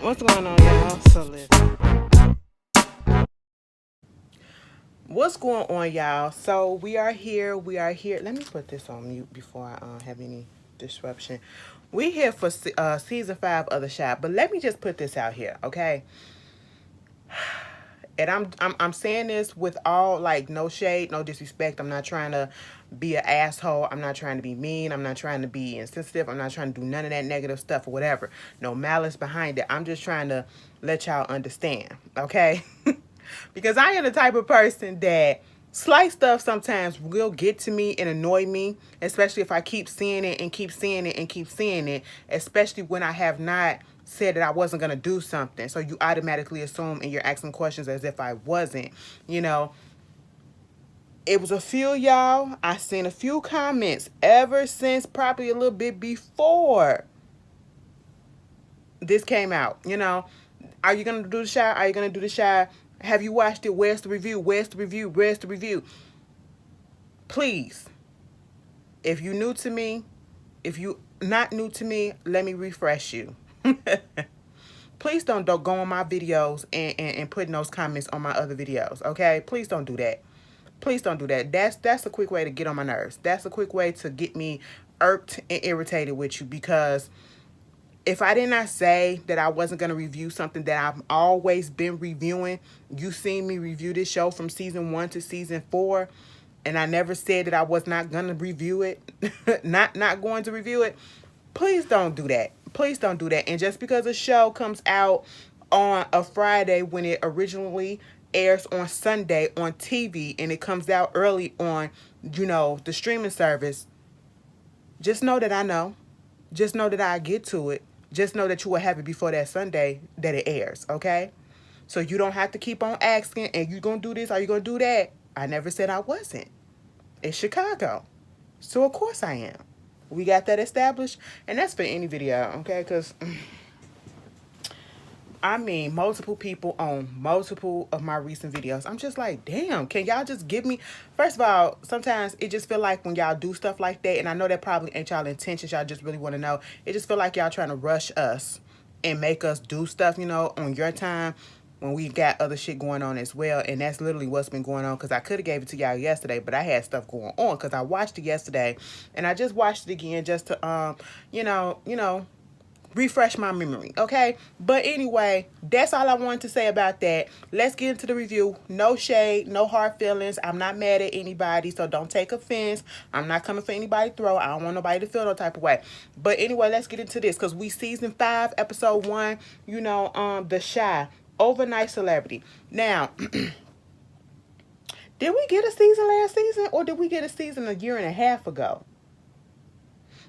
What's going on, y'all? So listen. What's going on, y'all? So we are here. We are here. Let me put this on mute before I have any disruption. We here for season 5 of the shop, but let me just put this out here, okay? And I'm saying this with all, like, no shade, no disrespect. I'm not trying to be an asshole. I'm not trying to be mean. I'm not trying to be insensitive. I'm not trying to do none of that negative stuff or whatever. No malice behind it. I'm just trying to let y'all understand, okay? Because I am the type of person that slight stuff sometimes will get to me and annoy me, especially if I keep seeing it and keep seeing it and keep seeing it, especially when I have not said that I wasn't going to do something. So you automatically assume and you're asking questions as if I wasn't. You know, it was a few, y'all. I seen a few comments ever since probably a little bit before this came out. You know, are you going to do the show? Are you going to do the show? Have you watched it? Where's the review? Where's the review? Where's the review? Please, if you new to me, if you not new to me, let me refresh you. Please don't go on my videos and putting those comments on my other videos, okay? Please don't do that. Please don't do that. That's a quick way to get on my nerves. That's a quick way to get me irked and irritated with you, because if I did not say that I wasn't going to review something that I've always been reviewing, you seen me review this show from season 1 to season 4, and I never said that I was not going to review it, not going to review it, please don't do that. Please don't do that. And just because a show comes out on a Friday when it originally airs on Sunday on TV and it comes out early on, the streaming service, just know that I know. Just know that I get to it. Just know that you will have it before that Sunday that it airs, okay? So you don't have to keep on asking, and you going to do this, are you going to do that? I never said I wasn't. It's Chicago. So of course I am. We got that established. And that's for any video, okay? Because, I mean, multiple people on multiple of my recent videos. I'm just like, damn, can y'all just give me... First of all, sometimes it just feel like when y'all do stuff like that, and I know that probably ain't y'all intentions, y'all just really want to know. It just feel like y'all trying to rush us and make us do stuff, on your time when we got other shit going on as well. And that's literally what's been going on, because I could have gave it to y'all yesterday, but I had stuff going on because I watched it yesterday, and I just watched it again just to, refresh my memory, okay? But anyway, that's all I wanted to say about that. Let's get into the review. No shade, no hard feelings. I'm not mad at anybody, so don't take offense. I'm not coming for anybody's throat. I don't want nobody to feel no type of way. But anyway, let's get into this, because we season 5, episode 1, The Shy, Overnight Celebrity. Now, did we get a season last season, or did we get a season a year and a half ago?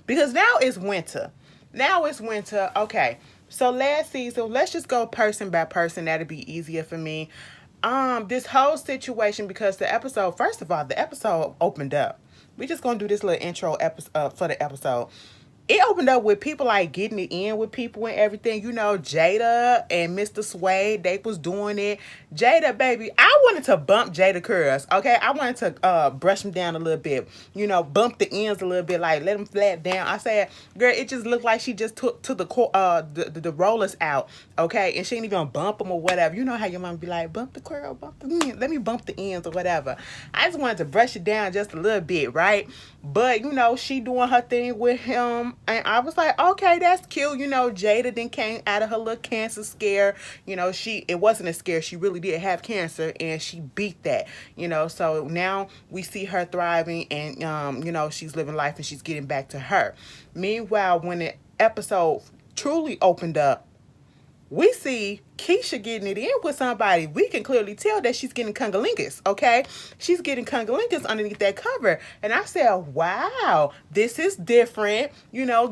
Because now it's winter. Now it's winter. Okay. So last season, let's just go person by person. That'll be easier for me. This whole situation, because the episode, first of all, the episode opened up. We just gonna do this little intro episode for the episode. It opened up with people like getting it in with people and everything. Jada and Mr. Sway, they was doing it. Jada, baby, I wanted to bump Jada curls, okay? I wanted to brush them down a little bit. Bump the ends a little bit, like let them flat down. I said, girl, it just looked like she just took the rollers out, okay? And she didn't even bump them or whatever. You know how your mom be like, bump the curl, bump the ends. Let me bump the ends or whatever. I just wanted to brush it down just a little bit, right? But, she doing her thing with him. And I was like, okay, that's cute. Jada then came out of her little cancer scare. It wasn't a scare. She really did have cancer, and she beat that. So now we see her thriving, and, she's living life and she's getting back to her. Meanwhile, when the episode truly opened up, we see Keisha getting it in with somebody. We can clearly tell that she's getting cunnilingus, okay? She's getting cunnilingus underneath that cover. And I said, wow, this is different.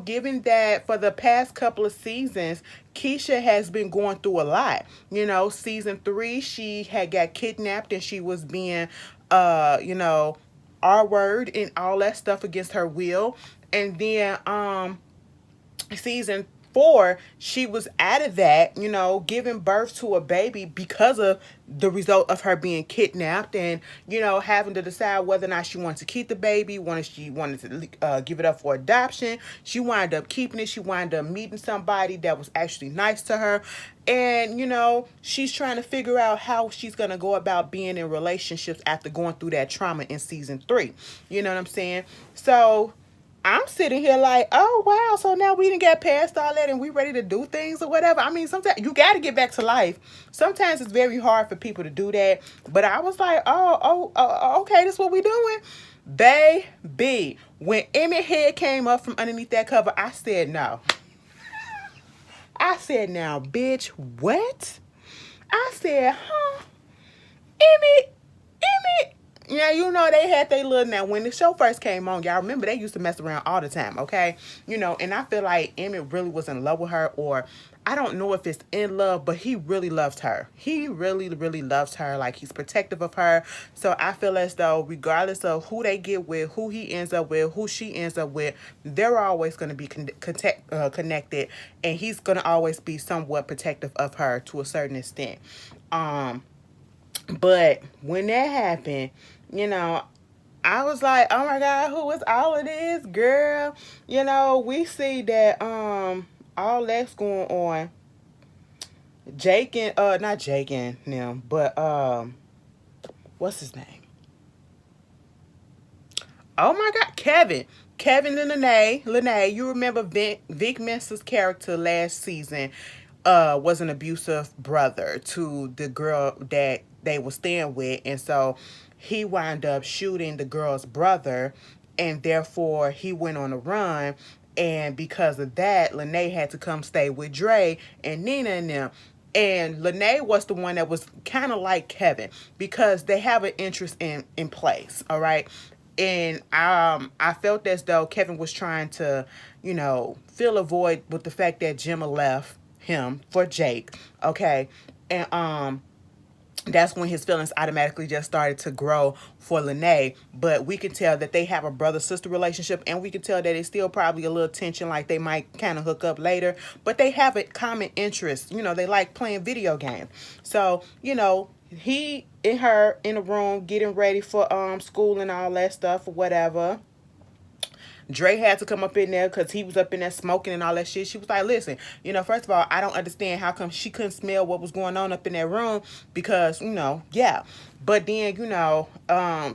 Given that for the past couple of seasons, Keisha has been going through a lot. Season 3, she had got kidnapped and she was being, R-word and all that stuff against her will. And then, season before she was out of that, you know, giving birth to a baby because of the result of her being kidnapped and, you know, having to decide whether or not she wanted to keep the baby, she wanted to give it up for adoption. She wound up keeping it. She wound up meeting somebody that was actually nice to her. And, you know, she's trying to figure out how she's going to go about being in relationships after going through that trauma in season 3. You know what I'm saying? So I'm sitting here like, oh, wow. So now we didn't get past all that and we ready to do things or whatever. I mean, sometimes you got to get back to life. Sometimes it's very hard for people to do that. But I was like, okay, this is what we doing. Baby, when Emmett head came up from underneath that cover, I said no. I said, now, bitch, what? I said, huh? Emmett. Yeah, you know, they had they little, now when the show first came on, y'all remember they used to mess around all the time, okay? You know, and I feel like Emmett really was in love with her, or I don't know if it's in love, but he really loves her. He really, really loves her. Like, he's protective of her. So I feel as though regardless of who they get with, who he ends up with, who she ends up with, they're always going to be connected, and he's going to always be somewhat protective of her to a certain extent. But when that happened, you know, I was like, oh my God, who is all of this, girl? You know, we see that all that's going on. Jake and not Jake and them, but what's his name? Oh my God, Kevin and Lene. You remember Vic Mensa's character last season was an abusive brother to the girl that they were staying with, and so he wound up shooting the girl's brother, and therefore he went on a run. And because of that, Lene had to come stay with Dre and Nina and them. And Lene was the one that was kind of like Kevin because they have an interest in place, all right? And I felt as though Kevin was trying to, you know, fill a void with the fact that Gemma left him for Jake, okay? And that's when his feelings automatically just started to grow for Lene. But we can tell that they have a brother-sister relationship, and we can tell that it's still probably a little tension, like they might kind of hook up later. But they have a common interest. You know, they like playing video games. So, you know, he and her in a room getting ready for school and all that stuff or whatever. Dre had to come up in there because he was up in there smoking and all that shit. She was like, listen, you know, first of all, I don't understand how come she couldn't smell what was going on up in that room because, you know, yeah. But then, you know,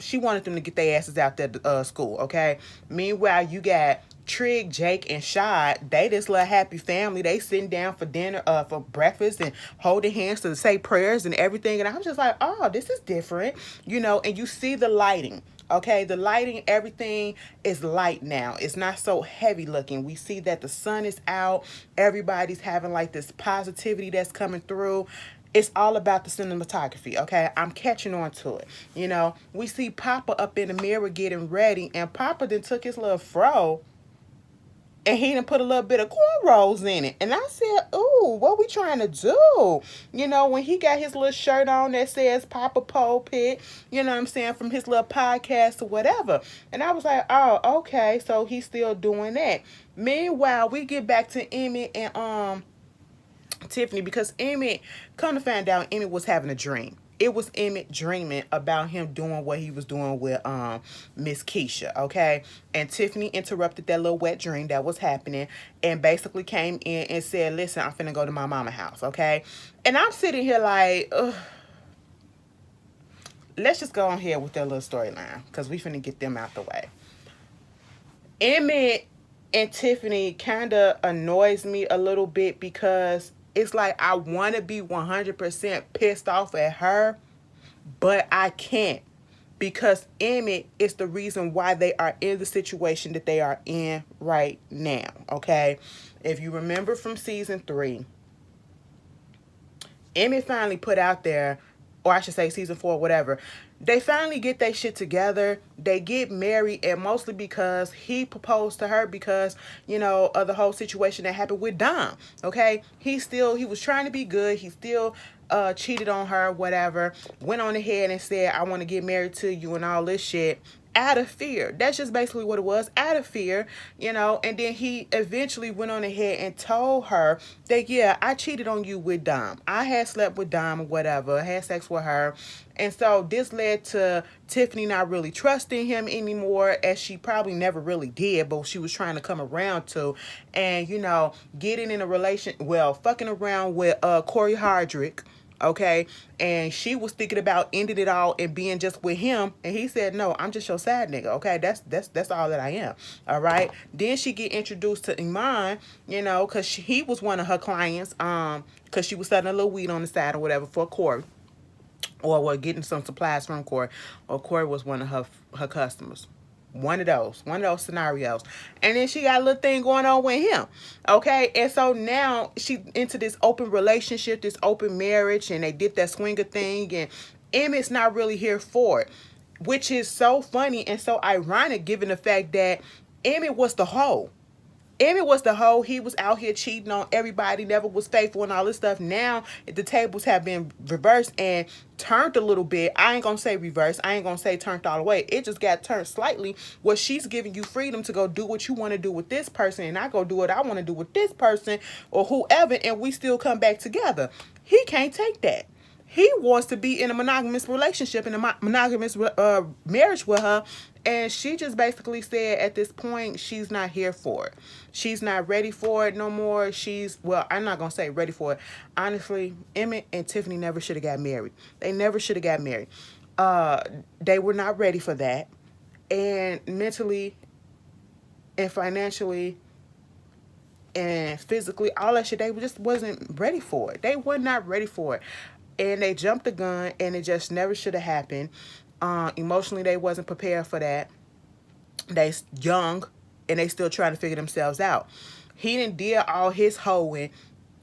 she wanted them to get their asses out there to school, okay? Meanwhile, you got Trig, Jake, and Shad. They this little happy family. They sitting down for dinner, for breakfast, and holding hands to say prayers and everything. And I'm just like, oh, this is different, you know. And you see the lighting. Okay, the lighting, everything is light now. It's not so heavy looking. We see that the sun is out. Everybody's having like this positivity that's coming through. It's all about the cinematography, okay? I'm catching on to it. You know, we see Papa up in the mirror getting ready, and Papa then took his little fro and he done put a little bit of cornrows in it. And I said, ooh, what we trying to do? You know, when he got his little shirt on that says Papa Pulpit, you know what I'm saying, from his little podcast or whatever. And I was like, oh, okay, so he's still doing that. Meanwhile, we get back to Emmett and Tiffany, because Emmett, come to find out, Emmett was having a dream. It was Emmett dreaming about him doing what he was doing with Miss Keisha, okay? And Tiffany interrupted that little wet dream that was happening and basically came in and said, listen, I'm finna go to my mama's house, okay? And I'm sitting here like, ugh. Let's just go on here with that little storyline because we finna get them out the way. Emmett and Tiffany kind of annoys me a little bit because it's like I want to be 100% pissed off at her, but I can't because Emmett is the reason why they are in the situation that they are in right now, okay? If you remember from season 3, Emmett finally put out there, or I should say season 4, whatever, they finally get their shit together. They get married, and mostly because he proposed to her because, you know, of the whole situation that happened with Dom, okay? He was trying to be good. He still cheated on her, whatever. Went on ahead and said, I want to get married to you and all this shit. out of fear. That's just basically what it was, out of fear, And then he eventually went on ahead and told her that, yeah, I cheated on you with Dom. I had slept with Dom or whatever, had sex with her. And so this led to Tiffany not really trusting him anymore, as she probably never really did, but she was trying to come around to. And, getting in a fucking around with Corey Hardrick. Okay, and she was thinking about ending it all and being just with him, and he said, no, I'm just your side nigga. Okay, that's all that I am. All right. Then she get introduced to Iman, because he was one of her clients, because she was selling a little weed on the side or whatever for Corey, or getting some supplies from Corey, or Corey was one of her customers. One of those scenarios. And then she got a little thing going on with him. Okay. And so now she into this open relationship, this open marriage, and they did that swinger thing, and Emmett's not really here for it. Which is so funny and so ironic given the fact that Emmett was the hoe. Emmett was the hoe. He was out here cheating on everybody, never was faithful and all this stuff. Now the tables have been reversed and turned a little bit. I ain't gonna say reversed. I ain't gonna say turned all the way. It just got turned slightly, where she's giving you freedom to go do what you want to do with this person, and I go do what I want to do with this person or whoever, and we still come back together. He can't take that. He wants to be in a monogamous relationship, in a monogamous marriage with her. And she just basically said at this point, she's not here for it. She's not ready for it no more. I'm not going to say ready for it. Honestly, Emmett and Tiffany never should have got married. They never should have got married. They were not ready for that. And mentally and financially and physically, all that shit, they just wasn't ready for it. They were not ready for it. And they jumped the gun, and it just never should have happened. Emotionally, they wasn't prepared for that. They young, and they still trying to figure themselves out. He didn't did all his hoeing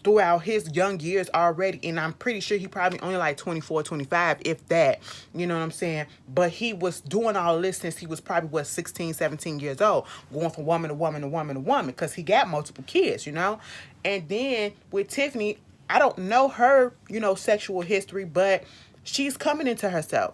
throughout his young years already, and I'm pretty sure he probably only like 24, 25, if that. You know what I'm saying? But he was doing all this since he was probably, 16, 17 years old, going from woman to woman to woman to woman, because he got multiple kids, And then with Tiffany, I don't know her, sexual history, but she's coming into herself.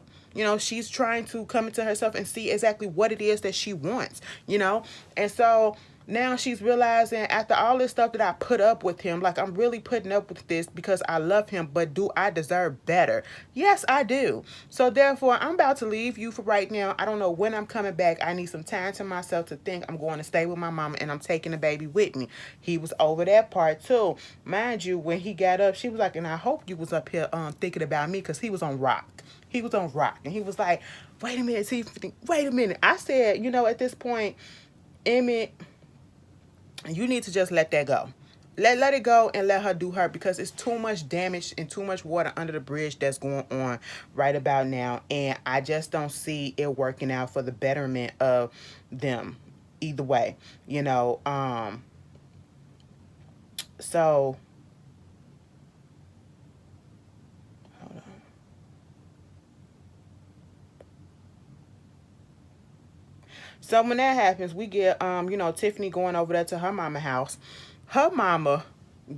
She's trying to come into herself and see exactly what it is that she wants, And so now she's realizing, after all this stuff that I put up with him, like, I'm really putting up with this because I love him, but do I deserve better? Yes, I do. So therefore, I'm about to leave you for right now. I don't know when I'm coming back. I need some time to myself to think. I'm going to stay with my mama, and I'm taking the baby with me. He was over that part too. Mind you, when he got up, she was like, and I hope you was up here thinking about me, because he was on rock. He was on rock. And he was like, wait a minute, wait a minute. I said, at this point, Emmett, you need to just let that go. Let it go and let her do her, because it's too much damage and too much water under the bridge that's going on right about now. And I just don't see it working out for the betterment of them either way, So, hold on. So when that happens, we get, Tiffany going over there to her mama house. Her mama,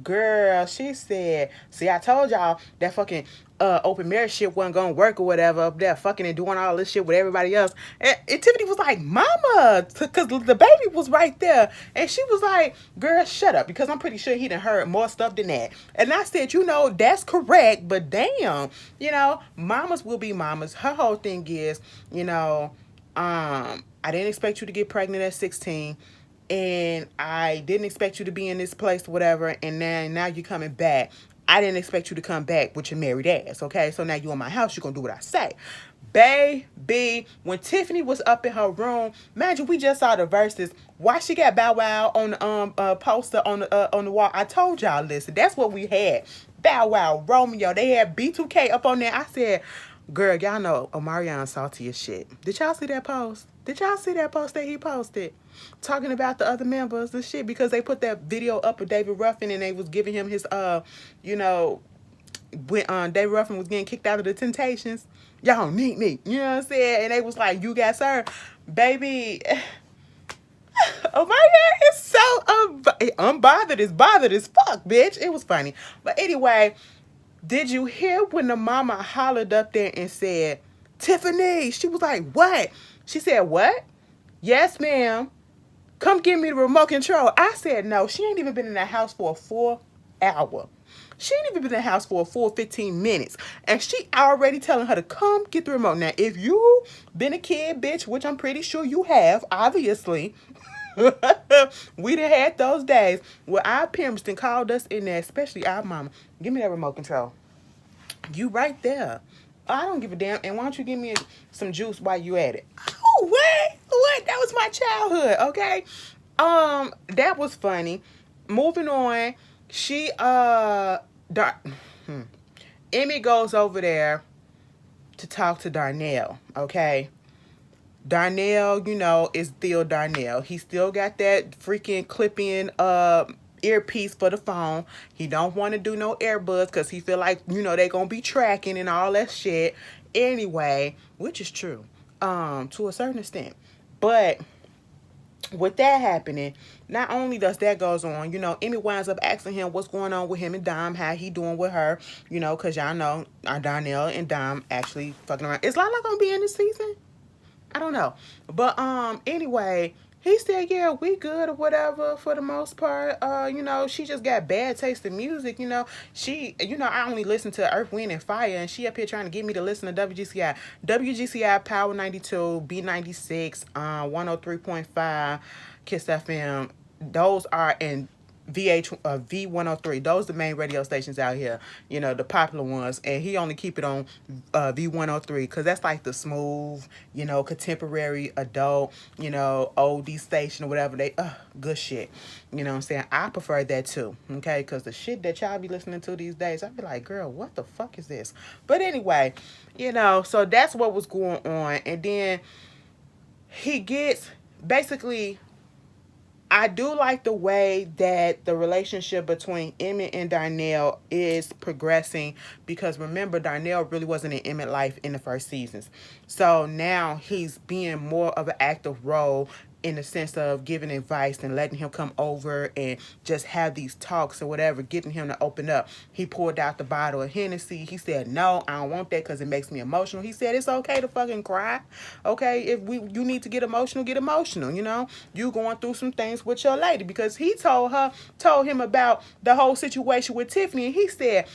girl, she said, see, I told y'all that fucking open marriage shit wasn't gonna work or whatever, up there fucking and doing all this shit with everybody else. And Tiffany was like, mama, because the baby was right there. And she was like, girl, shut up, because I'm pretty sure he done heard more stuff than that. And I said, that's correct, but damn, mamas will be mamas. Her whole thing is, I didn't expect you to get pregnant at 16, and I didn't expect you to be in this place, whatever, and now you're coming back. I didn't expect you to come back with your married ass, okay? So now you in my house, you're going to do what I say. Baby, when Tiffany was up in her room, imagine, we just saw the verses. Why she got Bow Wow on the poster on the wall? I told y'all, listen, that's what we had. Bow Wow, Romeo, they had B2K up on there. I said, girl, y'all know Omarion salty as shit. Did y'all see that post? Did y'all see that post that he posted? Talking about the other members and shit, because they put that video up of David Ruffin, and they was giving him his, when David Ruffin was getting kicked out of the Temptations. Y'all need me. You know what I'm saying? And they was like, you got served. Baby, Omarion is so unbothered. It's bothered as fuck, bitch. It was funny. But anyway, did you hear when the mama hollered up there and said, Tiffany? She was like, what? She said, what? Yes, ma'am. Come give me the remote control. I said, no. She ain't even been in that house for a full hour. She ain't even been in the house for a full 15 minutes. And she already telling her to come get the remote. Now, if you been a kid, bitch, which I'm pretty sure you have, obviously, we done had those days where our parents done called us in there, especially our mama. Give me that remote control. You right there. I don't give a damn. And why don't you give me some juice while you at it? Oh, what? What? That was my childhood, okay? That was funny. Moving on, she Emmy goes over there to talk to Darnell, okay? Darnell, is still Darnell. He still got that freaking clip-in earpiece for the phone. He don't want to do no earbuds because he feel like, they gonna be tracking and all that shit. Anyway, which is true, to a certain extent. But with that happening, not only does that goes on, Emmy winds up asking him what's going on with him and Dom, how he doing with her, because y'all know Darnell and Dom actually fucking around. Is Lala gonna be in this season? I don't know. But anyway, he said, yeah, we good or whatever for the most part. She just got bad taste in music, She, I only listen to Earth, Wind, and Fire, and she up here trying to get me to listen to WGCI. WGCI Power 92, B96, 103.5, Kiss FM. Those are in V103. Those are the main radio stations out here, the popular ones. And he only keep it on V103 because that's like the smooth, contemporary adult, oldie station or whatever. Good shit. You know what I'm saying? I prefer that too, okay? Because the shit that y'all be listening to these days, I be like, girl, what the fuck is this? But anyway, so that's what was going on. And then he gets basically, I do like the way that the relationship between Emmett and Darnell is progressing because remember, Darnell really wasn't in Emmett life in the first seasons. So now he's being more of an active role in the sense of giving advice and letting him come over and just have these talks or whatever, getting him to open up. He poured out the bottle of Hennessy. He said, no, I don't want that because it makes me emotional. He said, it's okay to fucking cry. Okay, if you need to get emotional, You going through some things with your lady because he told him about the whole situation with Tiffany, and he said,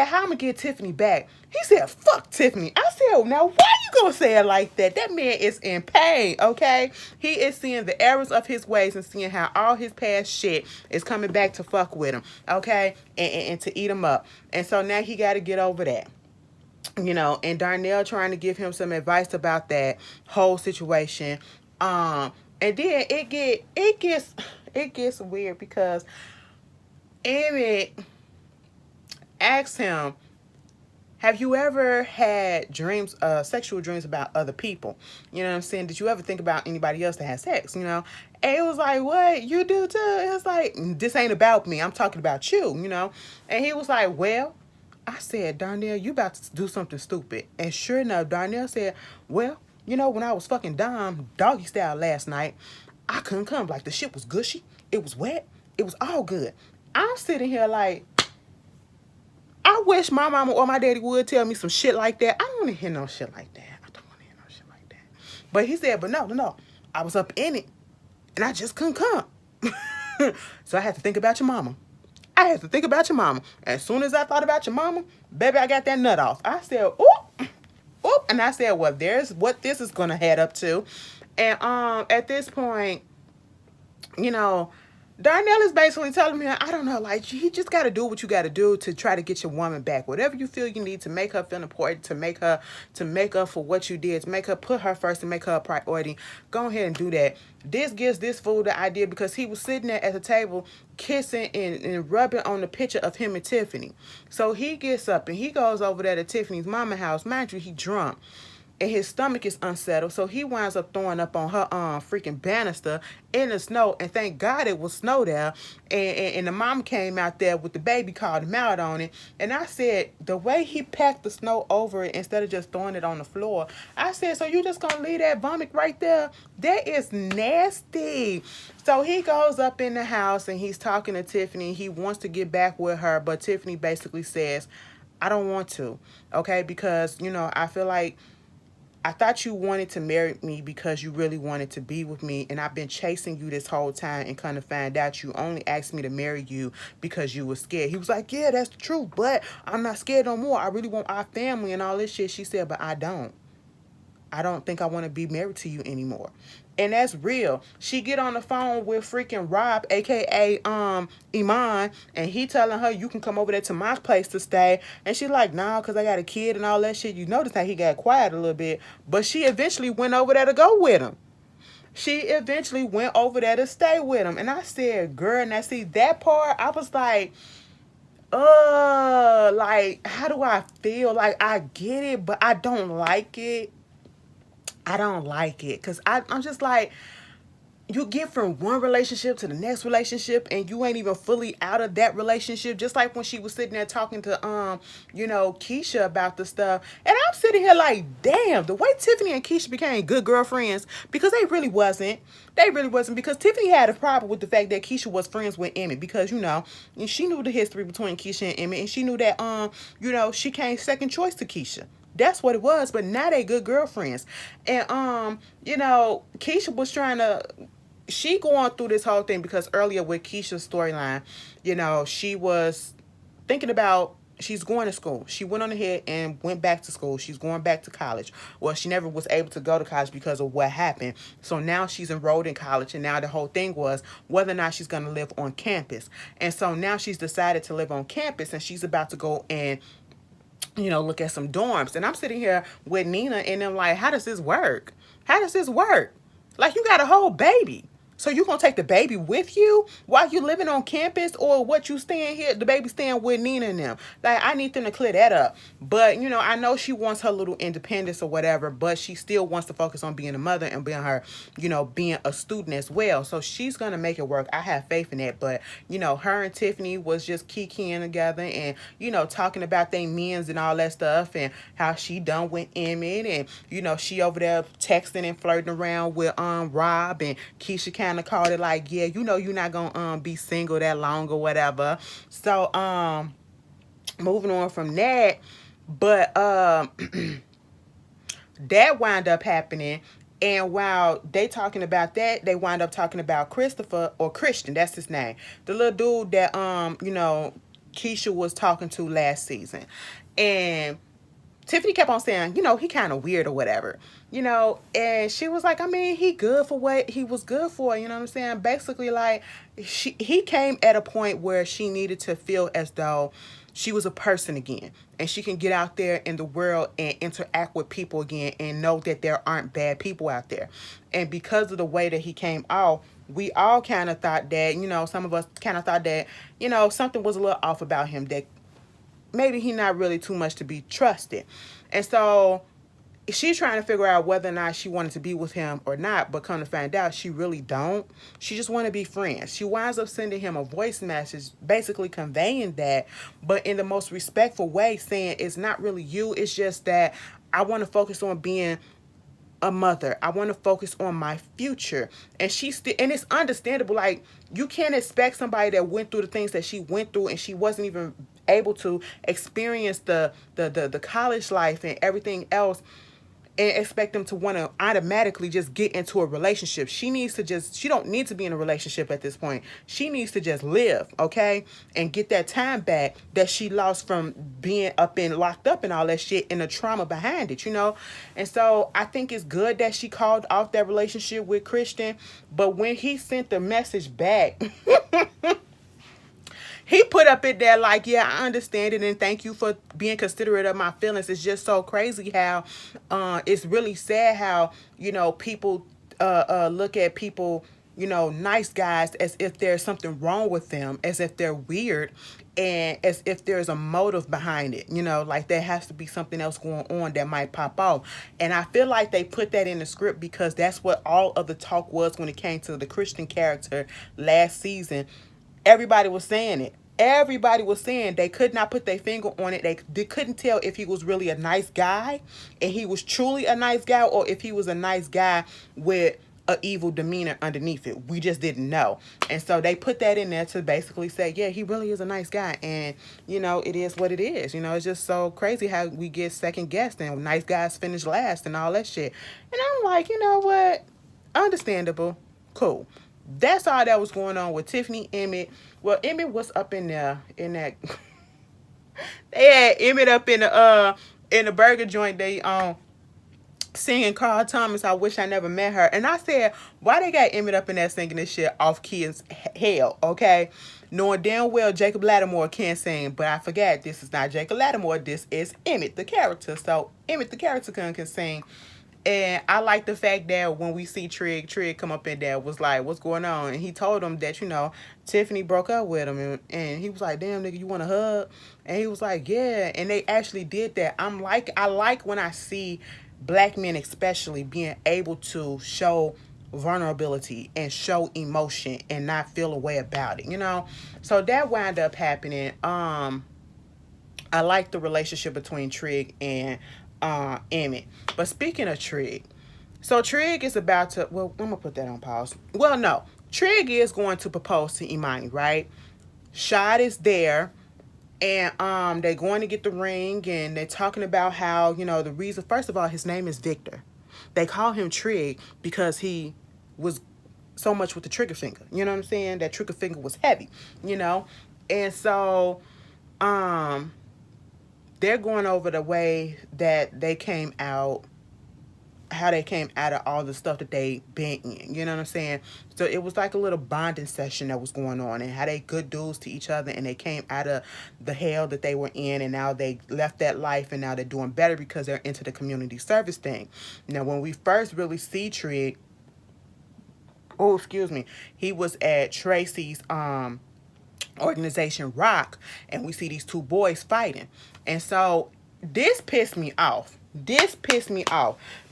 how I'm gonna get Tiffany back? He said, fuck Tiffany. I said, now why you gonna say it like that? That man is in pain, okay? He is seeing the errors of his ways and seeing how all his past shit is coming back to fuck with him, okay? And to eat him up. And so now he got to get over that. And Darnell trying to give him some advice about that whole situation. And then it gets weird because Emmett asked him, have you ever had dreams, sexual dreams about other people? You know what I'm saying? Did you ever think about anybody else that has sex, And it was like, what? You do too? It was like, this ain't about me. I'm talking about you, And he was like, well, I said, Darnell, you about to do something stupid. And sure enough, Darnell said, well, when I was fucking Dom doggy style last night, I couldn't come. Like, the shit was gushy. It was wet. It was all good. I'm sitting here like, I wish my mama or my daddy would tell me some shit like that. I don't want to hear no shit like that. I don't want to hear no shit like that. But he said, but no. I was up in it, and I just couldn't come. So I had to think about your mama. As soon as I thought about your mama, baby, I got that nut off. I said, oop. And I said, well, there's what this is going to head up to. And at this point, Darnell is basically telling me, I don't know, like, you just got to do what you got to do to try to get your woman back. Whatever you feel you need to make her feel important, to make up for what you did, to make her put her first and make her a priority. Go ahead and do that. This gives this fool the idea because he was sitting there at the table kissing and rubbing on the picture of him and Tiffany. So he gets up and he goes over there to Tiffany's mama house. Mind you, he drunk. And his stomach is unsettled, so he winds up throwing up on her freaking banister in the snow. And thank God it was snow there. And the mom came out there with the baby, called him out on it. And I said, the way he packed the snow over it instead of just throwing it on the floor, I said, so you just gonna leave that vomit right there? That is nasty. So he goes up in the house and he's talking to Tiffany. He wants to get back with her, but Tiffany basically says, I don't want to, okay? Because, I feel like I thought you wanted to marry me because you really wanted to be with me, and I've been chasing you this whole time and kind of find out you only asked me to marry you because you were scared. He was like, yeah, that's the truth, but I'm not scared no more. I really want our family and all this shit. She said, but I don't. I don't think I want to be married to you anymore. And that's real. She get on the phone with freaking Rob, aka Iman, and he telling her you can come over there to my place to stay. And she like, nah, cause I got a kid and all that shit. You notice how he got quiet a little bit. But she eventually went over there to go with him. She eventually went over there to stay with him. And I said, girl, now see that part, I was like, how do I feel? Like, I get it, but I don't like it. I don't like it because I'm just like, you get from one relationship to the next relationship and you ain't even fully out of that relationship. Just like when she was sitting there talking to Keisha about the stuff, and I'm sitting here like, damn, the way Tiffany and Keisha became good girlfriends, because they really wasn't because Tiffany had a problem with the fact that Keisha was friends with Emmett, because she knew the history between Keisha and Emmett, and she knew that she came second choice to Keisha. That's what it was, but now they good girlfriends. And Keisha was trying to, she going through this whole thing because earlier with Keisha's storyline, she was thinking about, she's going to school. She went on ahead and went back to school. She's going back to college. Well, she never was able to go to college because of what happened. So now she's enrolled in college, and now the whole thing was whether or not she's going to live on campus. And so now she's decided to live on campus, and she's about to go and look at some dorms. And I'm sitting here with Nina and I'm like, how does this work? How does this work? Like, you got a whole baby. So you gonna take the baby with you while you living on campus, or what, you staying here, the baby staying with Nina and them? Like, I need them to clear that up. But I know she wants her little independence or whatever, but she still wants to focus on being a mother and being her, being a student as well. So she's gonna make it work. I have faith in that. But her and Tiffany was just kikiing together and talking about their men's and all that stuff, and how she done with Emmett, and she over there texting and flirting around with Rob, and Keisha kind of called it like, yeah, you're not gonna be single that long or whatever. So moving on from that, but that wound up happening. And while they talking about that, they wind up talking about Christopher, or Christian, that's his name, the little dude that Keisha was talking to last season. And Tiffany kept on saying, he kind of weird or whatever, and she was like, I mean, he good for what he was good for, you know what I'm saying? Basically, like, he came at a point where she needed to feel as though she was a person again, and she can get out there in the world and interact with people again and know that there aren't bad people out there. And because of the way that he came out, we all kind of thought that, some of us kind of thought that, something was a little off about him, that maybe he not really too much to be trusted. And so she's trying to figure out whether or not she wanted to be with him or not, but come to find out, she really don't. She just want to be friends. She winds up sending him a voice message basically conveying that, but in the most respectful way, saying it's not really you, it's just that I want to focus on being a mother. I want to focus on my future. And she's still, and it's understandable. Like, you can't expect somebody that went through the things that she went through, and she wasn't even able to experience the college life and everything else, and expect them to want to automatically just get into a relationship. She don't need to be in a relationship at this point. She needs to just live, okay? And get that time back that she lost from being locked up and all that shit, and the trauma behind it, And so I think it's good that she called off that relationship with Christian. But when he sent the message back, he put up in there like, yeah, I understand it, and thank you for being considerate of my feelings. It's just so crazy how it's really sad how, people look at people, nice guys, as if there's something wrong with them, as if they're weird, and as if there's a motive behind it, like there has to be something else going on that might pop off. And I feel like they put that in the script because that's what all of the talk was when it came to the Christian character last season. Everybody was saying it. Everybody was saying they could not put their finger on it. They couldn't tell if he was really a nice guy and he was truly a nice guy, or if he was a nice guy with a evil demeanor underneath it. We just didn't know. And so they put that in there to basically say, yeah, he really is a nice guy. And, it is what it is. It's just so crazy how we get second guessed and nice guys finish last and all that shit. And I'm like, you know what? Understandable. Cool. That's all that was going on with Tiffany, Emmett. Well, Emmett was up in there in that. They had Emmett up in the burger joint they singing Carl Thomas, I Wish I Never Met Her. And I said, why they got Emmett up in there singing this shit off key as hell, okay? Knowing damn well Jacob Lattimore can't sing, but I forgot this is not Jacob Lattimore, this is Emmett the character. So Emmett the character can sing. And I like the fact that when we see Trig come up in there was like, what's going on? And he told him that, Tiffany broke up with him. And he was like, damn, nigga, you want a hug? And he was like, yeah. And they actually did that. I like when I see black men especially being able to show vulnerability and show emotion and not feel a way about it, So that wound up happening. I like the relationship between Trig and Emmett. But speaking of Trig, so Trig is about to, well, I'm gonna put that on pause. Well, no, Trig is going to propose to Imani, right? Shad is there, and they're going to get the ring, and they're talking about how, the reason, first of all, his name is Victor. They call him Trig because he was so much with the trigger finger. You know what I'm saying? That trigger finger was heavy, And so they're going over the way that they came out, how they came out of all the stuff that they been in. You know what I'm saying? So it was like a little bonding session that was going on, and how they good dudes to each other, and they came out of the hell that they were in, and now they left that life, and now they're doing better because they're into the community service thing. Now, when we first really see Trig, he was at Tracy's organization Rock, and we see these two boys fighting. And so this pissed me off.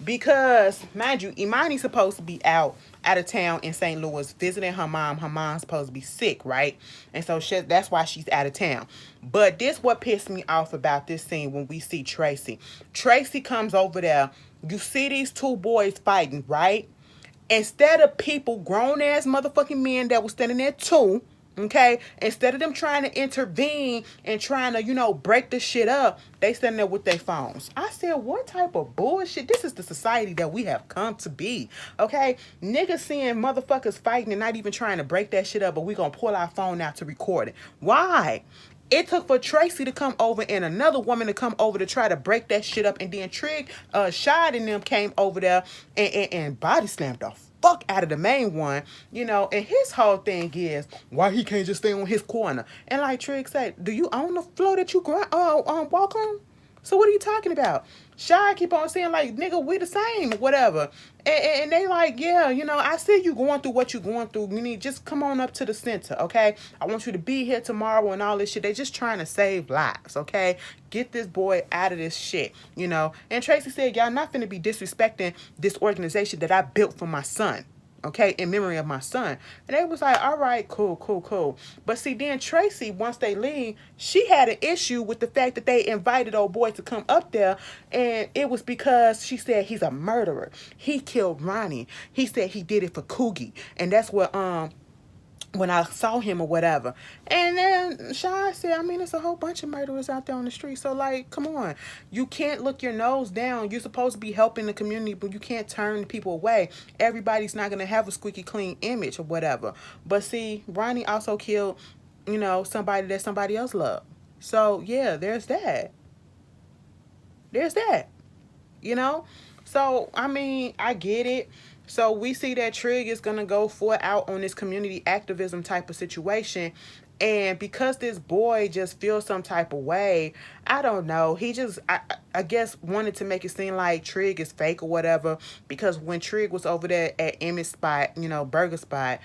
Because, mind you, Imani's supposed to be out of town in St. Louis visiting her mom. Her mom's supposed to be sick, right? And so that's why she's out of town. But this what pissed me off about this scene when we see Tracy. Tracy comes over there. You see these two boys fighting, right? Instead of people, grown-ass motherfucking men that was standing there too, okay, instead of them trying to intervene and trying to, break the shit up, they standing there with their phones. I said, what type of bullshit? This is the society that we have come to be, okay? Niggas seeing motherfuckers fighting and not even trying to break that shit up, but we gonna pull our phone out to record it. Why? It took for Tracy to come over and another woman to come over to try to break that shit up. And then Trig, Shad and them came over there and body slammed the fuck out of the main one, and his whole thing is why he can't just stay on his corner. And like Trig said, do you own the floor that you walk on? So what are you talking about? Shy keep on saying like, nigga, we the same, whatever. And they like, yeah, I see you going through what you're going through. You need just come on up to the center, okay? I want you to be here tomorrow and all this shit. They just trying to save lives, okay? Get this boy out of this shit, And Tracy said, y'all not finna be disrespecting this organization that I built for my son. Okay, in memory of my son. And they was like, all right, cool. But see, then Tracy, once they leave, she had an issue with the fact that they invited old boy to come up there. And it was because she said he's a murderer. He killed Ronnie. He said he did it for Coogie. And that's what, when I saw him or whatever. And then Shy said, it's a whole bunch of murderers out there on the street. So, like, come on. You can't look your nose down. You're supposed to be helping the community, but you can't turn people away. Everybody's not going to have a squeaky clean image or whatever. But see, Ronnie also killed, somebody that somebody else loved. So, yeah, there's that. So, I get it. So we see that Trig is going to go out on this community activism type of situation. And because this boy just feels some type of way, I don't know. He just, I guess, wanted to make it seem like Trig is fake or whatever. Because when Trig was over there at Emmett's spot, burger spot,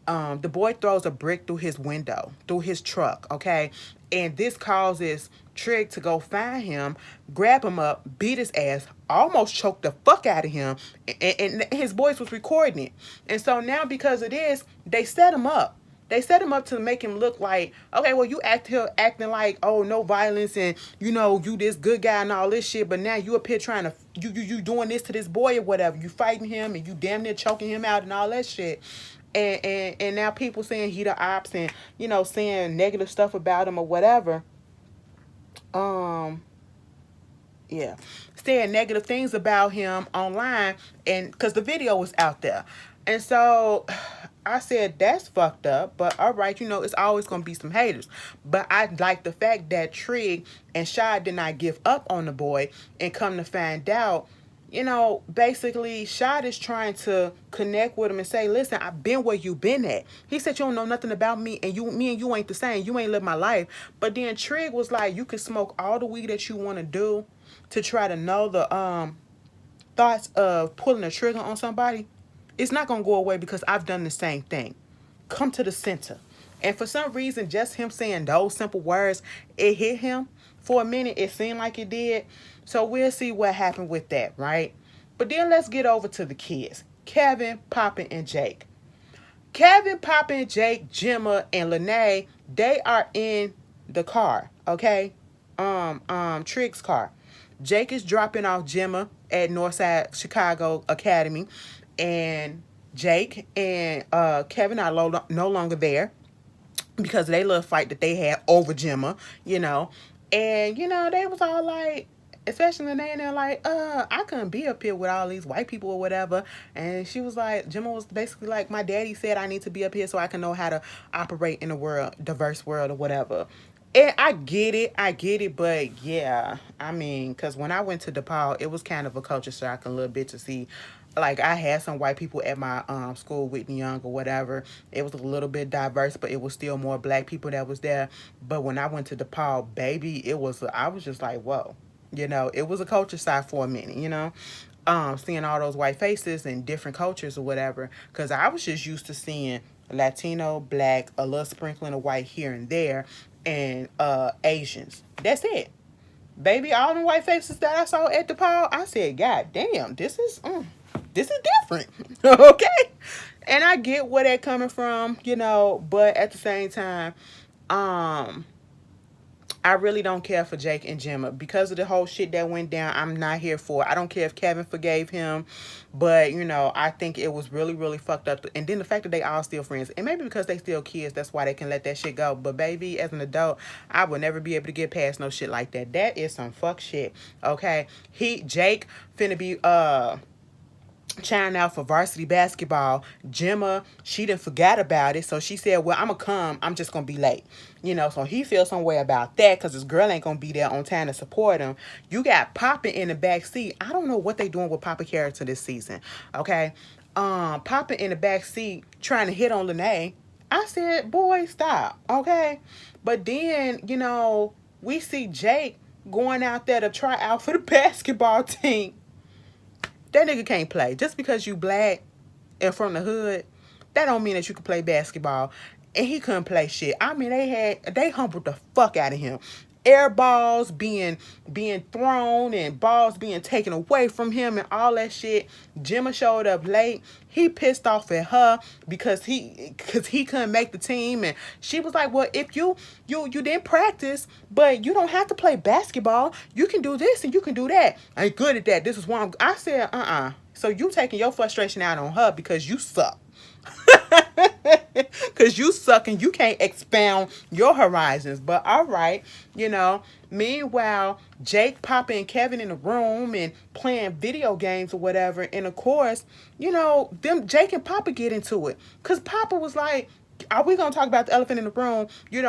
the boy throws a brick through his window, through his truck, okay? And this causes Trig to go find him, grab him up, beat his ass, almost choke the fuck out of him, and his voice was recording it. And so now because of this, they set him up. They set him up to make him look like, okay, well, you act here acting like, oh, no violence, and you this good guy and all this shit, but now you up here trying to you doing this to this boy or whatever. You fighting him and you damn near choking him out and all that shit. And now people saying he the ops and saying negative stuff about him or whatever. Um yeah, saying negative things about him online, and because the video was out there. And so I said, that's fucked up, but all right, it's always going to be some haters. But I like the fact that Trig and Shy did not give up on the boy, and come to find out, basically Shad is trying to connect with him and say, listen, I've been where you been at. He said, you don't know nothing about me, and me and you ain't the same. You ain't lived my life. But then Trig was like, you can smoke all the weed that you want to do to try to know the thoughts of pulling a trigger on somebody. It's not going to go away because I've done the same thing. Come to the center. And for some reason, just him saying those simple words, it hit him. For a minute, it seemed like it did. So we'll see what happened with that, right? But then let's get over to the kids. Kevin, Papa, and Jake. Kevin, Papa, and Jake, Gemma, and Lene, they are in the car, okay? Trig's car. Jake is dropping off Gemma at Northside Chicago Academy, and Jake and Kevin are no longer there because of their little fight that they had over Gemma, And, they was all like, especially Lene, and they're like, I couldn't be up here with all these white people or whatever. And she was like, Gemma was basically like, my daddy said I need to be up here so I can know how to operate in a diverse world or whatever. And I get it, but yeah, I mean, because when I went to DePaul, it was kind of a culture shock a little bit to see. Like, I had some white people at my school, Whitney Young or whatever. It was a little bit diverse, but it was still more black people that was there. But when I went to DePaul, baby, I was just like, whoa. It was a culture shock for a minute, seeing all those white faces and different cultures or whatever. Because I was just used to seeing Latino, black, a little sprinkling of white here and there, and Asians. That's it. Baby, all the white faces that I saw at DePaul, I said, God damn, this is different. Okay? And I get where they're coming from, but at the same time, I really don't care for Jake and Gemma because of the whole shit that went down. I'm not here for it. I don't care if Kevin forgave him, but I think it was really, really fucked up. And then the fact that they all still friends, and maybe because they still kids, that's why they can let that shit go. But baby, as an adult, I would never be able to get past no shit like that. That is some fuck shit. Okay, Jake finna be trying out for varsity basketball. Gemma, she done forgot about it, so she said, well, I'm gonna come, I'm just gonna be late. So he feels some way about that because his girl ain't gonna be there on time to support him. You got Papa in the back seat. I don't know what they doing with Papa character this season. Okay. Papa in the back seat trying to hit on Lene. I said, boy, stop. Okay. But then, we see Jake going out there to try out for the basketball team. That nigga can't play. Just because you black and from the hood, that don't mean that you can play basketball. And he couldn't play shit. I mean, they humbled the fuck out of him. Air balls being thrown and balls being taken away from him and all that shit. Gemma showed up late. He pissed off at her because he couldn't make the team, and she was like, well, if you didn't practice, but you don't have to play basketball. You can do this and you can do that. I ain't good at that. This is why I said, So you taking your frustration out on her because you suck. Because you suck and you can't expound your horizons. But all right, meanwhile, Jake, Papa, and Kevin in the room and playing video games or whatever. And of course, them Jake and Papa get into it. Because Papa was like, are we going to talk about the elephant in the room?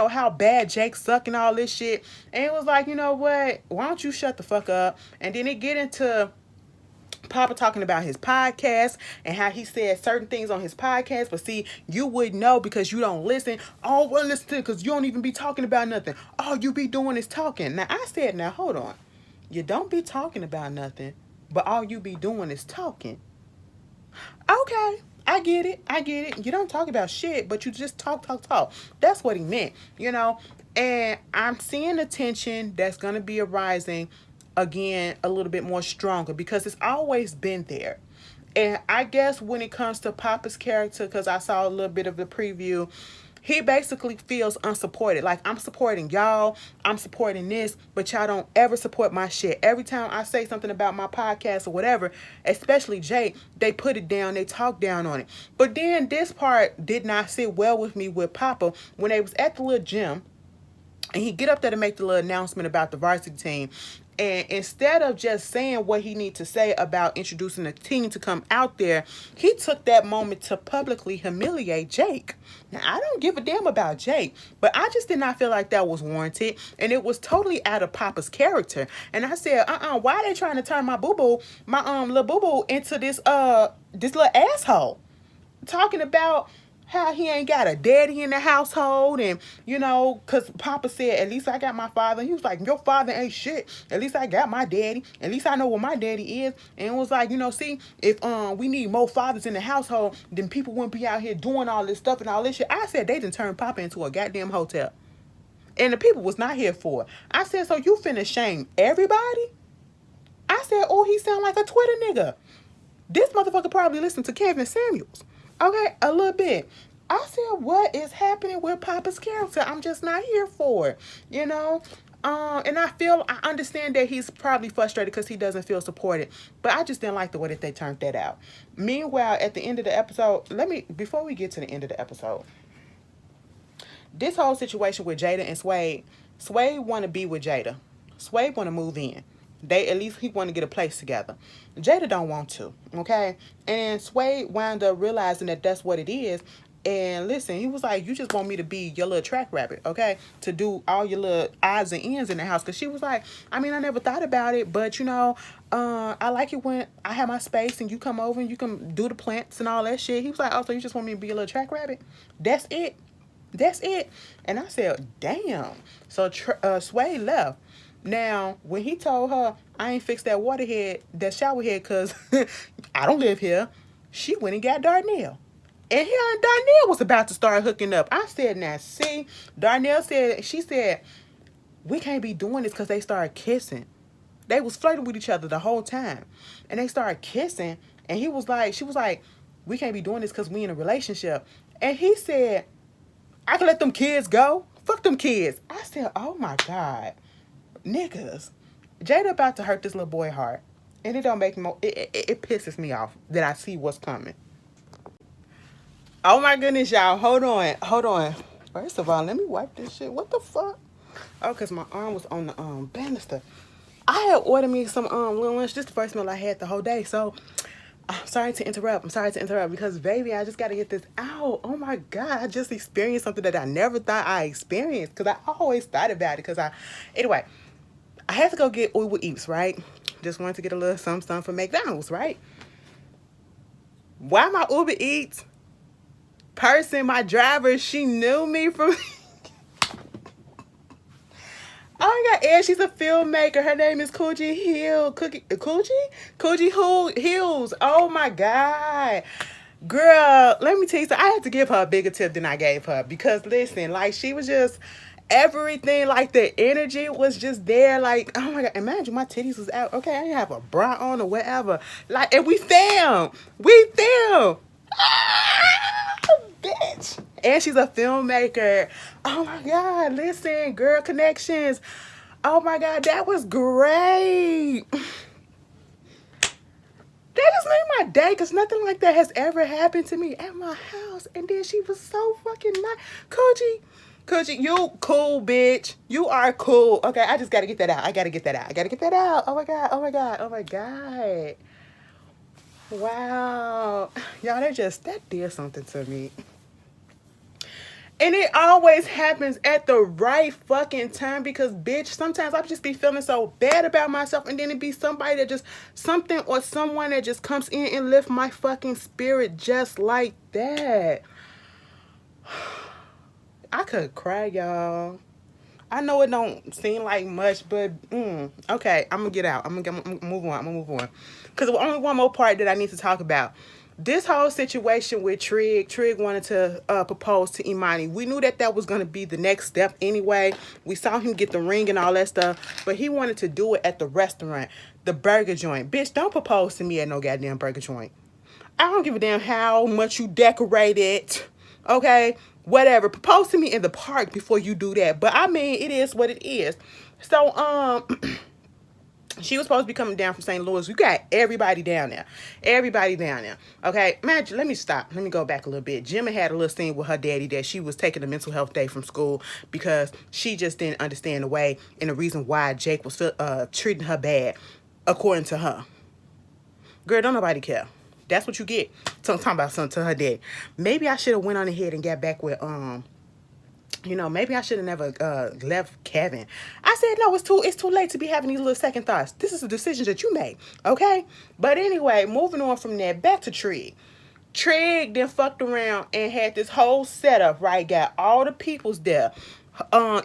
How bad Jake suck and all this shit. And it was like, you know what? Why don't you shut the fuck up? And then it get into Papa talking about his podcast and how he said certain things on his podcast, but see, you wouldn't know because you don't listen. Oh, well, listen to it because you don't even be talking about nothing. All you be doing is talking. Now, I said, now, hold on. You don't be talking about nothing, but all you be doing is talking. Okay, I get it. You don't talk about shit, but you just talk. That's what he meant, And I'm seeing the tension that's going to be arising again a little bit more stronger because it's always been there. And I guess when it comes to Papa's character, because I saw a little bit of the preview, He basically feels unsupported. Like, I'm supporting y'all, I'm supporting this, but y'all don't ever support my shit. Every time I say something about my podcast or whatever, especially Jay, they put it down, they talk down on it. But then this part did not sit well with me with Papa when they was at the little gym. And he get up there to make the little announcement about the varsity team. And instead of just saying what he need to say about introducing the team to come out there, he took that moment to publicly humiliate Jake. Now, I don't give a damn about Jake, but I just did not feel like that was warranted. And it was totally out of Papa's character. And I said, why are they trying to turn my boo-boo, my little boo-boo into this little asshole? Talking about how he ain't got a daddy in the household, and because Papa said, at least I got my father. He was like, your father ain't shit. At least I got my daddy. At least I know what my daddy is. And it was like, see, if we need more fathers in the household, then people wouldn't be out here doing all this stuff and all this shit. I said they done turned Papa into a goddamn hotel. And the people was not here for it. I said, so you finna shame everybody? I said, oh, he sound like a Twitter nigga. This motherfucker probably listened to Kevin Samuels. Okay, a little bit. I said, what is happening with Papa's character? I'm just not here for it, And I understand that he's probably frustrated because he doesn't feel supported. But I just didn't like the way that they turned that out. Meanwhile, at the end of the episode, before we get to the end of the episode, this whole situation with Jada and Sway want to be with Jada. Sway want to move in. At least he want to get a place together. Jada don't want to, okay? And Sway wound up realizing that that's what it is. And listen, he was like, you just want me to be your little track rabbit, okay? To do all your little odds and ends in the house. Because she was like, I never thought about it, but, I like it when I have my space and you come over and you can do the plants and all that shit. He was like, oh, so you just want me to be a little track rabbit? That's it. That's it. And I said, damn. So Sway left. Now, when he told her, I ain't fixed that shower head, because I don't live here, she went and got Darnell. And here Darnell was about to start hooking up. I said, now, see, she said, we can't be doing this because they started kissing. They was flirting with each other the whole time. And they started kissing. And she was like, we can't be doing this because we in a relationship. And he said, I can let them kids go. Fuck them kids. I said, oh my God. Niggas, Jada about to hurt this little boy heart, and it don't make me it pisses me off that I see what's coming. Oh my goodness, y'all, hold on. First of all, let me wipe this shit. What the fuck? Oh, because my arm was on the banister. I had ordered me some little lunch. This is the first meal I had the whole day, so I'm sorry to interrupt because baby, I just got to get this out. Oh my God, I just experienced something that I never thought I experienced, because I always thought about it, anyway, I had to go get Uber Eats, right? Just wanted to get a little something from McDonald's, right? Why my Uber Eats person, my driver, she knew me from... Oh my God, and she's a filmmaker. Her name is Hills. Oh my God. Girl, let me tell you something. I had to give her a bigger tip than I gave her, because listen, like, she was just... everything, like the energy was just there. Like, oh my God, imagine my titties was out. Okay, I didn't have a bra on or whatever. Like, and we filmed. Bitch. And she's a filmmaker. Oh my God, listen, girl connections. Oh my God, that was great. That just made my day, because nothing like that has ever happened to me at my house. And then she was so fucking nice. Coochie, you cool, bitch. You are cool. Okay, I just got to get that out. I got to get that out. Oh my God. Wow. Y'all, that did something to me. And it always happens at the right fucking time, because, bitch, sometimes I just be feeling so bad about myself, and then it be somebody that just, something or someone that just comes in and lift my fucking spirit just like that. I could cry, y'all. I know it don't seem like much, but okay, I'm gonna get out. I'm gonna move on. Because there's only one more part that I need to talk about. This whole situation with Trig wanted to propose to Imani. We knew that was going to be the next step anyway. We saw him get the ring and all that stuff, but he wanted to do it at the restaurant, the burger joint. Bitch, don't propose to me at no goddamn burger joint. I don't give a damn how much you decorate it, okay? whatever. Propose to me in the park before you do that. But I mean, it is what it is. So she was supposed to be coming down from St. Louis. You got everybody down there. Everybody down there. Okay, man, let me stop. Let me go back a little bit. Gemma had a little scene with her daddy that she was taking a mental health day from school because she just didn't understand the way and the reason why Jake was treating her bad, according to her. Girl, don't nobody care. That's what you get. So I'm talking about something to her dad. Maybe I should have went on ahead and got back with maybe I should have never left Kevin. I said, no, it's too late to be having these little second thoughts. This is a decision that you made, okay? But anyway, moving on from that, back to Trig. Trig then fucked around and had this whole setup, right? Got all the peoples there.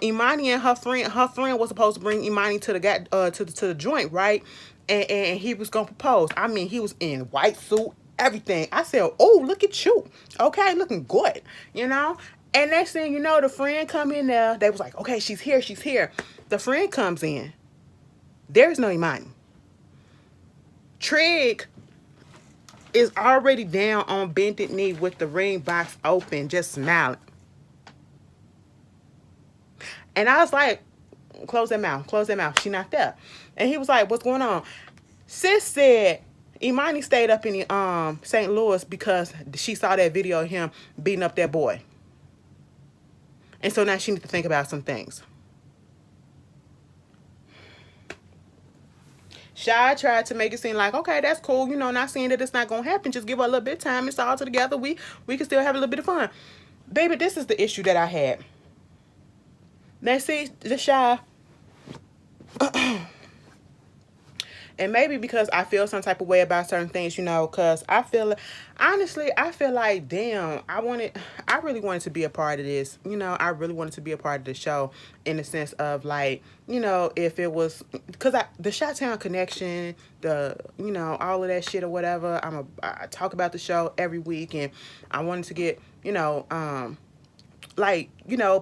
Imani and her friend was supposed to bring Imani to the joint, right? And he was gonna propose. I mean, he was in white suit, everything. I said, oh, look at you, okay, looking good, And next thing you know, the friend come in there. They was like, okay, she's here, she's here. The friend comes in. There's no Imani. Trig is already down on bended knee with the ring box open, just smiling. And I was like, close that mouth. She not there. And he was like, what's going on? Sis said Imani stayed up in the St. Louis because she saw that video of him beating up that boy. And so now she needs to think about some things. Shy tried to make it seem like, okay, that's cool. Not saying that it's not going to happen. Just give her a little bit of time. It's all together. We can still have a little bit of fun. Baby, this is the issue that I had. Now, see, the Shy... And maybe because I feel some type of way about certain things, because honestly, I feel like, damn, I really wanted to be a part of this. I really wanted to be a part of the show in the sense of like, if it was, because the Chi-Town connection, all of that shit or whatever, I talk about the show every week and I wanted to get,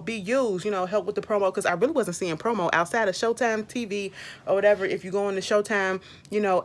be used, help with the promo, because I really wasn't seeing promo outside of Showtime TV or whatever. If you go on the Showtime,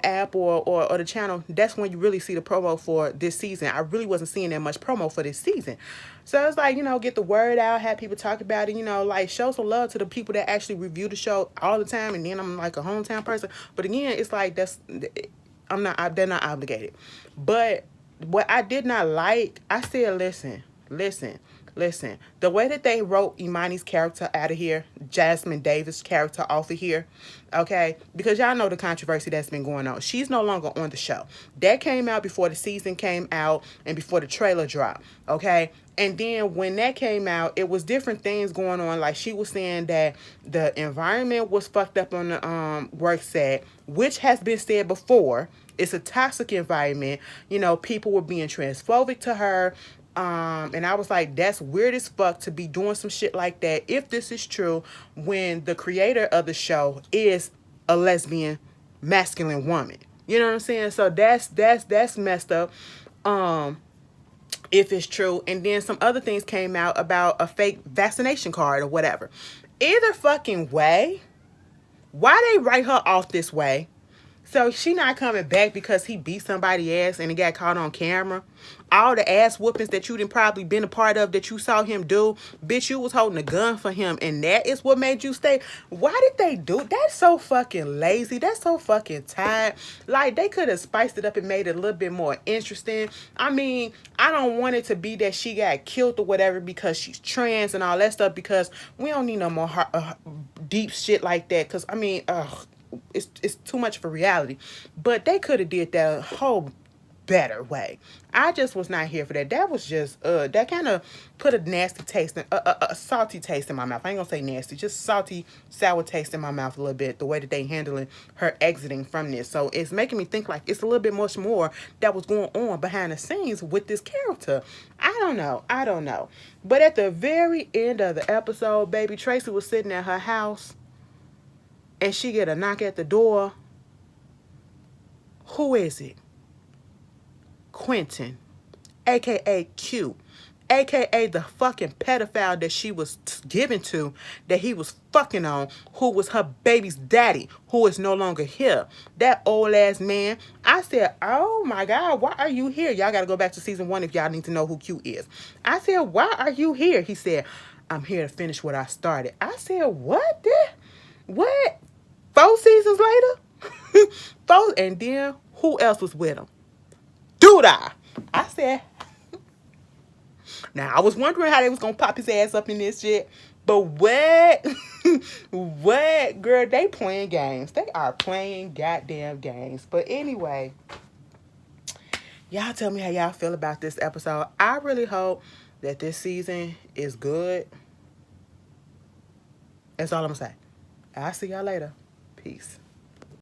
app or the channel, that's when you really see the promo for this season. I really wasn't seeing that much promo for this season. So it's like, get the word out, have people talk about it, show some love to the people that actually review the show all the time. And then I'm like a hometown person. But again, it's like, they're not obligated. But what I did not like, I said, listen, the way that they wrote Imani's character out of here, Jasmine Davis' character off of here, okay, because y'all know the controversy that's been going on. She's no longer on the show. That came out before the season came out and before the trailer dropped, okay? And then when that came out, it was different things going on. Like she was saying that the environment was fucked up on the work set, which has been said before. It's a toxic environment. People were being transphobic to her. And I was like, that's weird as fuck to be doing some shit like that if this is true, when the creator of the show is a lesbian masculine woman. You know what I'm saying? So that's messed up. If it's true. And then some other things came out about a fake vaccination card or whatever. Either fucking way, why they write her off this way? So she not coming back because he beat somebody's ass and it got caught on camera. All the ass whoopings that you done probably been a part of that you saw him do, bitch, you was holding a gun for him and that is what made you stay. Why did they do? That's so fucking lazy. That's so fucking tired. Like, they could have spiced it up and made it a little bit more interesting. I mean, I don't want it to be that she got killed or whatever because she's trans and all that stuff, because we don't need no more deep shit like that. Because, I mean, it's too much for reality. But they could have did that a whole better way. I just was not here for that. That was just that kind of put a nasty taste in a salty taste in my mouth. I ain't gonna say nasty, just salty, sour taste in my mouth a little bit, the way that they handling her exiting from this. So it's making me think like it's a little bit much more that was going on behind the scenes with this character. I don't know. But at the very end of the episode, baby, Tracy was sitting at her house and she get a knock at the door. Who is it? Quentin, a.k.a. Q, aka the fucking pedophile that she was given to, that he was fucking on, who was her baby's daddy, who is no longer here. That old ass man. I said, oh my God, why are you here? Y'all gotta go back to season 1 if y'all need to know who Q is. I said, why are you here? He said, I'm here to finish what I started. I said, what? What? 4 seasons later? 4, and then who else was with him? Duda. I said, now I was wondering how they was gonna pop his ass up in this shit, but what? What, girl? They playing games. They are playing goddamn games. But anyway, y'all tell me how y'all feel about this episode. I really hope that this season is good. That's all I'm gonna say. I'll see y'all later. Peace.